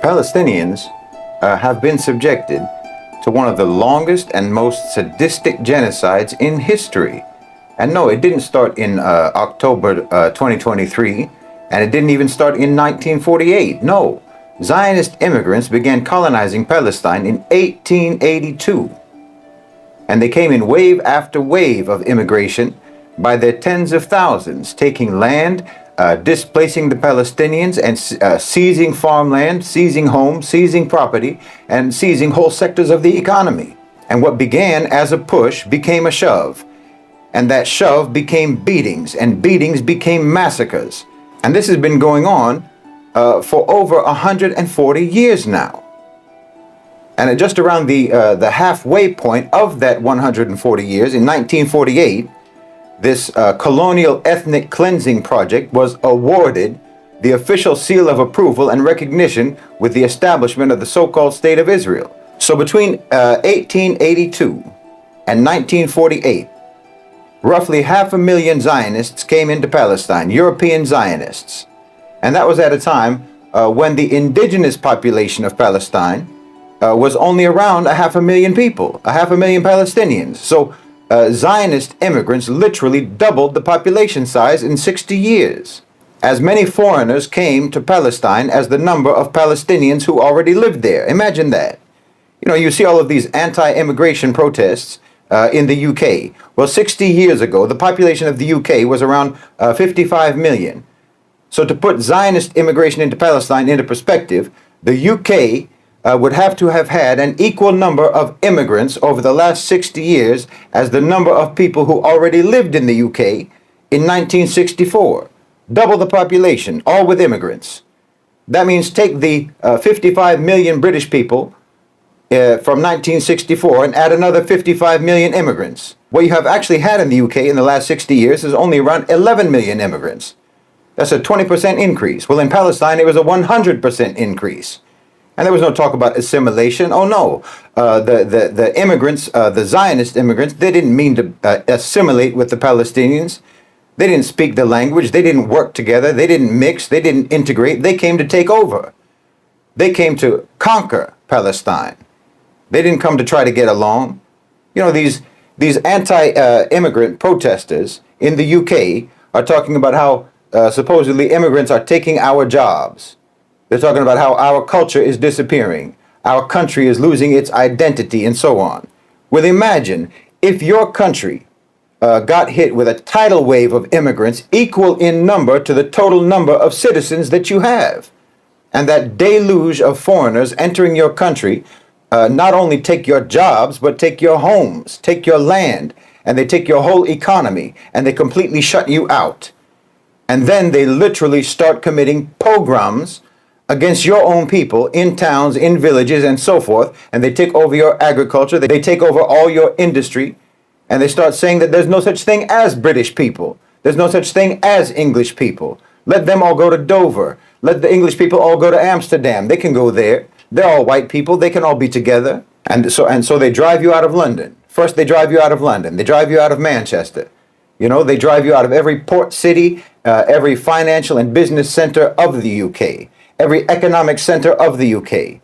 Palestinians have been subjected to one of the longest and most sadistic genocides in history. And no, it didn't start in October 2023, and it didn't even start in 1948. No, Zionist immigrants began colonizing Palestine in 1882. And they came in wave after wave of immigration by their tens of thousands, taking land, displacing the Palestinians, and seizing farmland, seizing homes, seizing property, and seizing whole sectors of the economy. And what began as a push became a shove. And that shove became beatings, and beatings became massacres. And this has been going on for over 140 years now. And at just around the halfway point of that 140 years, in 1948, this colonial ethnic cleansing project was awarded the official seal of approval and recognition with the establishment of the so-called State of Israel. So between 1882 and 1948, roughly 500,000 Zionists came into Palestine, European Zionists. And that was at a time when the indigenous population of Palestine was only around 500,000 people, 500,000 Palestinians. So Zionist immigrants literally doubled the population size in 60 years. As many foreigners came to Palestine as the number of Palestinians who already lived there. Imagine that. You know, you see all of these anti-immigration protests in the UK. Well, 60 years ago, the population of the UK was around 55 million. So to put Zionist immigration into Palestine into perspective, the UK would have to have had an equal number of immigrants over the last 60 years as the number of people who already lived in the UK in 1964. Double the population, all with immigrants. That means take the 55 million British people from 1964 and add another 55 million immigrants. What you have actually had in the UK in the last 60 years is only around 11 million immigrants. That's a 20% increase. Well, in Palestine, it was a 100% increase. And there was no talk about assimilation. Oh, no. The immigrants, the Zionist immigrants, they didn't mean to assimilate with the Palestinians. They didn't speak the language. They didn't work together. They didn't mix. They didn't integrate. They came to take over. They came to conquer Palestine. They didn't come to try to get along. You know, these anti-immigrant protesters in the UK are talking about how supposedly immigrants are taking our jobs. They're talking about how our culture is disappearing, our country is losing its identity, and so on. Well, imagine if your country got hit with a tidal wave of immigrants equal in number to the total number of citizens that you have. And that deluge of foreigners entering your country not only take your jobs, but take your homes, take your land, and they take your whole economy, and they completely shut you out. And then they literally start committing pogroms against your own people in towns, in villages, and so forth, and they take over your agriculture, they take over all your industry, and they start saying that there's no such thing as British people. There's no such thing as English people. Let them all go to Dover. Let the English people all go to Amsterdam. They can go there. They're all white people. They can all be together. And so they drive you out of London. First, they drive you out of London. They drive you out of Manchester. You know, they drive you out of every port city, every financial and business center of the UK. Every economic center of the UK,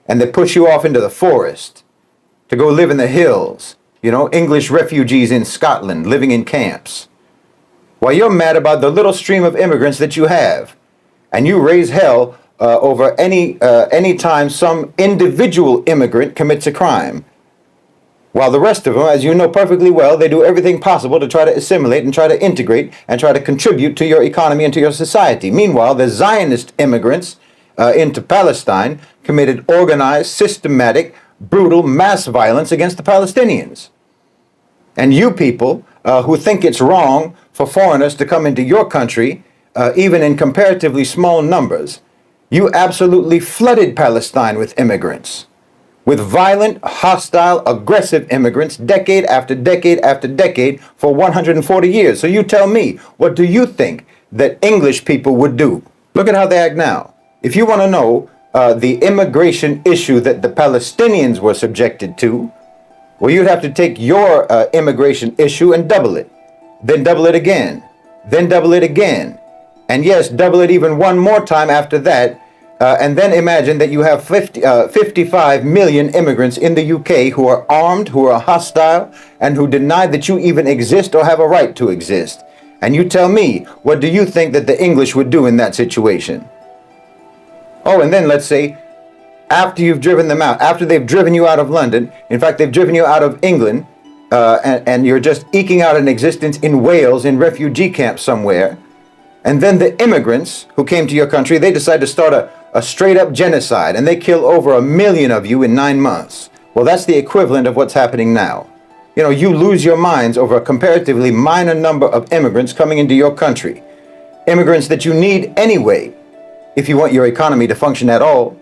and they push you off into the forest to go live in the hills, you know, English refugees in Scotland living in camps. While you're mad about the little stream of immigrants that you have, and you raise hell over any time some individual immigrant commits a crime. While the rest of them, as you know perfectly well, they do everything possible to try to assimilate and try to integrate and try to contribute to your economy and to your society. Meanwhile, the Zionist immigrants into Palestine committed organized, systematic, brutal mass violence against the Palestinians. And you people who think it's wrong for foreigners to come into your country, even in comparatively small numbers, you absolutely flooded Palestine with immigrants. With violent, hostile, aggressive immigrants, decade after decade after decade for 140 years. So you tell me, what do you think that English people would do? Look at how they act now. If you want to know the immigration issue that the Palestinians were subjected to, well, you'd have to take your immigration issue and double it. Then double it again. Then double it again. And yes, double it even one more time after that, And then imagine that you have 55 million immigrants in the UK who are armed, who are hostile, and who deny that you even exist or have a right to exist. And you tell me, what do you think that the English would do in that situation? Oh, and then let's say, after you've driven them out, after they've driven you out of London, in fact, they've driven you out of England, and you're just eking out an existence in Wales in refugee camps somewhere. And then the immigrants who came to your country, they decide to start a straight up genocide, and they kill over 1 million of you in 9 months. Well, that's the equivalent of what's happening now. You know, you lose your minds over a comparatively minor number of immigrants coming into your country. Immigrants that you need anyway, if you want your economy to function at all.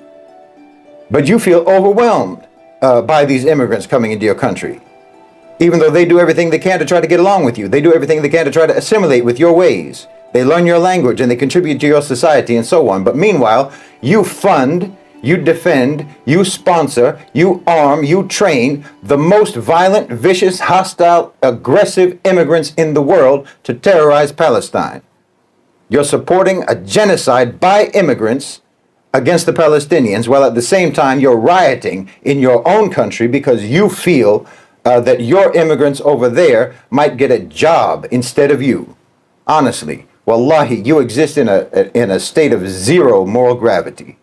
But you feel overwhelmed by these immigrants coming into your country. Even though they do everything they can to try to get along with you. They do everything they can to try to assimilate with your ways. They learn your language and they contribute to your society and so on. But meanwhile, you fund, you defend, you sponsor, you arm, you train the most violent, vicious, hostile, aggressive immigrants in the world to terrorize Palestine. You're supporting a genocide by immigrants against the Palestinians, while at the same time you're rioting in your own country because you feel that your immigrants over there might get a job instead of you. Honestly, wallahi, you exist in a state of zero moral gravity.